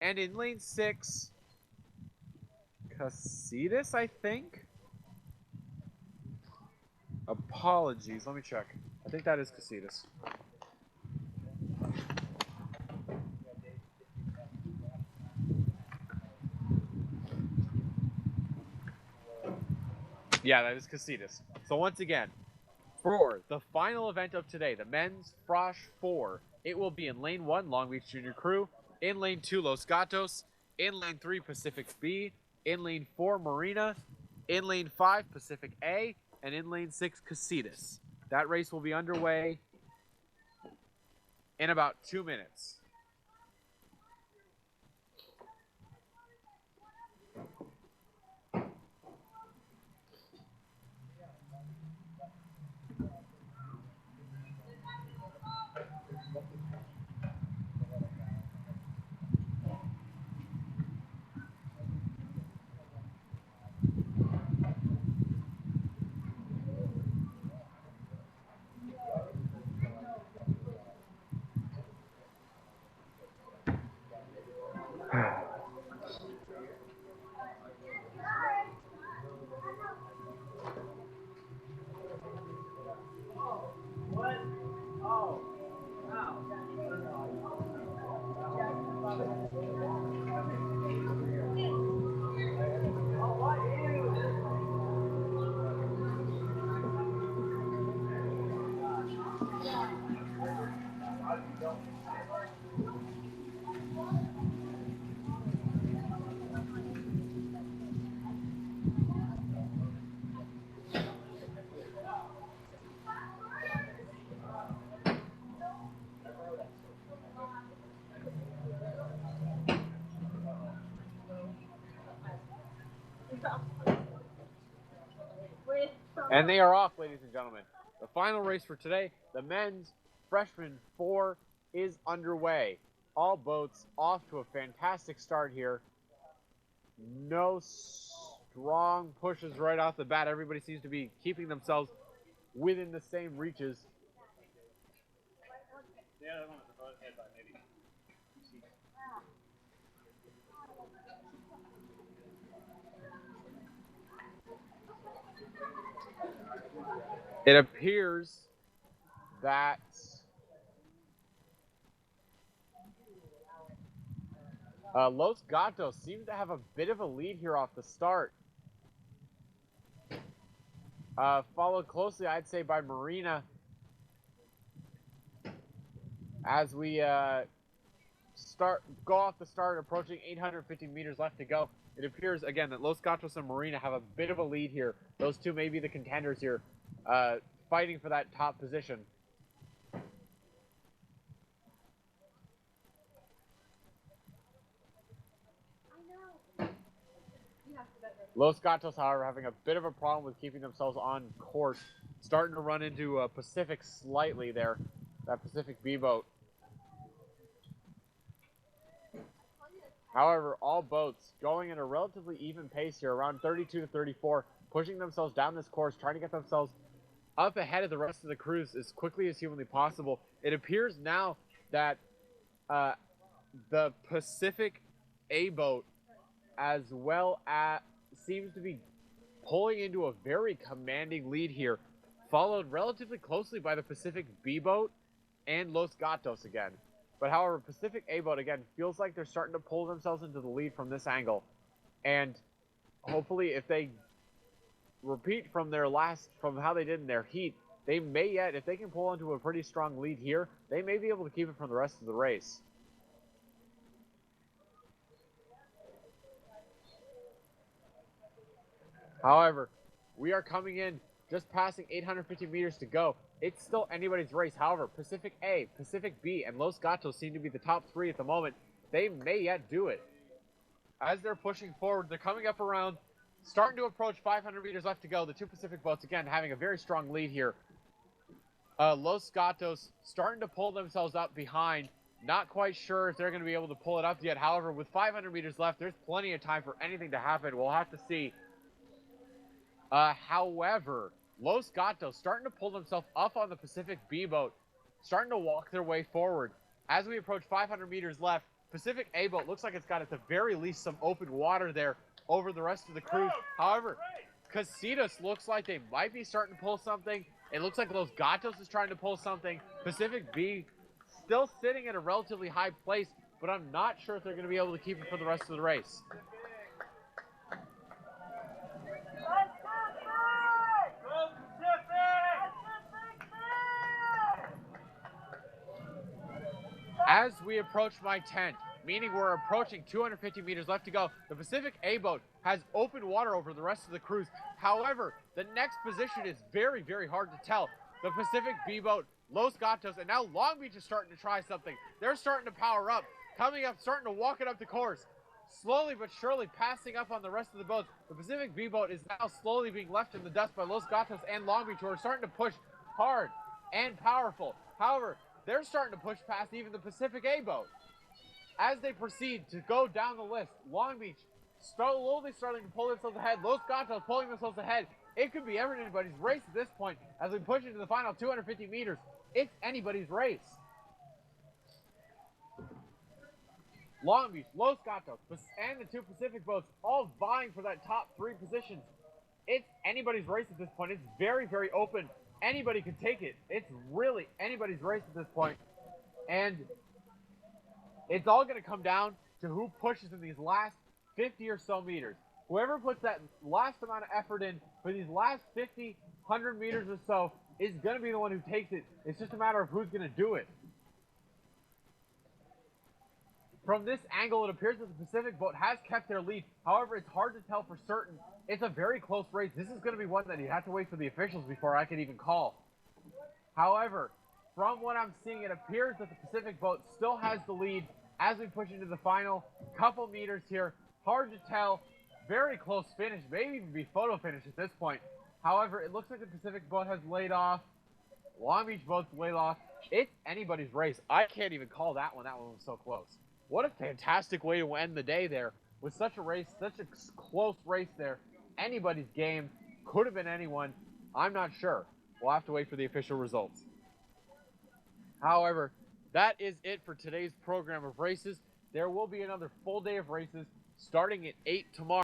And in lane 6, Casitas, I think? Apologies, let me check. I think that is Casitas. Yeah, that is Casitas. So once again, for the final event of today, the men's Frosh 4, it will be in lane 1, Long Beach Junior Crew, in lane 2, Los Gatos, in lane 3, Pacific B, in lane 4, Marina, in lane 5, Pacific A, and in lane 6, Casitas. That race will be underway in about 2 minutes. And they are off, ladies and gentlemen. The final race for today, the men's freshman 4, is underway. All boats off to a fantastic start here. No strong pushes right off the bat. Everybody seems to be keeping themselves within the same reaches. It appears that Los Gatos seem to have a bit of a lead here off the start. Followed closely, I'd say, by Marina. As we go off the start, approaching 850 meters left to go. It appears, again, that Los Gatos and Marina have a bit of a lead here. Those two may be the contenders here, fighting for that top position. Los Gatos, however, having a bit of a problem with keeping themselves on course. Starting to run into Pacific slightly there, that Pacific B boat. However, all boats going at a relatively even pace here, around 32 to 34, pushing themselves down this course, trying to get themselves up ahead of the rest of the crews as quickly as humanly possible. It appears now that the Pacific A boat, as well as, seems to be pulling into a very commanding lead here, followed relatively closely by the Pacific B boat and Los Gatos again. But however, Pacific A boat, again, feels like they're starting to pull themselves into the lead from this angle. And hopefully, if they repeat from how they did in their heat, they may yet, if they can pull into a pretty strong lead here, they may be able to keep it from the rest of the race. However, we are coming in just passing 850 meters to go. It's still anybody's race. However, Pacific A, Pacific B, and Los Gatos seem to be the top three at the moment. They may yet do it. As they're pushing forward, they're coming up around, starting to approach 500 meters left to go. The two Pacific boats, again, having a very strong lead here. Los Gatos starting to pull themselves up behind. Not quite sure if they're going to be able to pull it up yet. However, with 500 meters left, there's plenty of time for anything to happen. We'll have to see. However, Los Gatos starting to pull themselves up on the Pacific B boat, starting to walk their way forward. As we approach 500 meters left, Pacific A boat looks like it's got at the very least some open water there over the rest of the cruise. However, Casitas looks like they might be starting to pull something. It looks like Los Gatos is trying to pull something. Pacific B still sitting at a relatively high place, but I'm not sure if they're going to be able to keep it for the rest of the race. As we approach my tent, meaning we're approaching 250 meters left to go, the Pacific A boat has open water over the rest of the cruise. However, the next position is very, very hard to tell. The Pacific B boat, Los Gatos, and now Long Beach is starting to try something. They're starting to power up, coming up, starting to walk it up the course. Slowly but surely passing up on the rest of the boats. The Pacific B boat is now slowly being left in the dust by Los Gatos and Long Beach, who are starting to push hard and powerful. However, they're starting to push past even the Pacific A boat. As they proceed to go down the list, Long Beach slowly starting to pull themselves ahead. Los Gatos pulling themselves ahead. It could be anybody's race at this point as we push into the final 250 meters. It's anybody's race. Long Beach, Los Gatos, and the two Pacific boats all vying for that top 3 positions. It's anybody's race at this point. It's very, very open. Anybody can take it. It's really anybody's race at this point. And it's all going to come down to who pushes in these last 50 or so meters. Whoever puts that last amount of effort in for these last 50, 100 meters or so is going to be the one who takes it. It's just a matter of who's going to do it. From this angle, it appears that the Pacific boat has kept their lead. However, it's hard to tell for certain. It's a very close race. This is going to be one that you have to wait for the officials before I can even call. However, from what I'm seeing, it appears that the Pacific boat still has the lead as we push into the final couple meters here. Hard to tell. Very close finish. Maybe even be photo finish at this point. However, it looks like the Pacific boat has laid off. Long Beach boat's laid off. It's anybody's race. I can't even call that one. That one was so close. What a fantastic way to end the day there with such a race, such a close race there. Anybody's game. Could have been anyone. I'm not sure. We'll have to wait for the official results. However, that is it for today's program of races. There will be another full day of races starting at 8 tomorrow.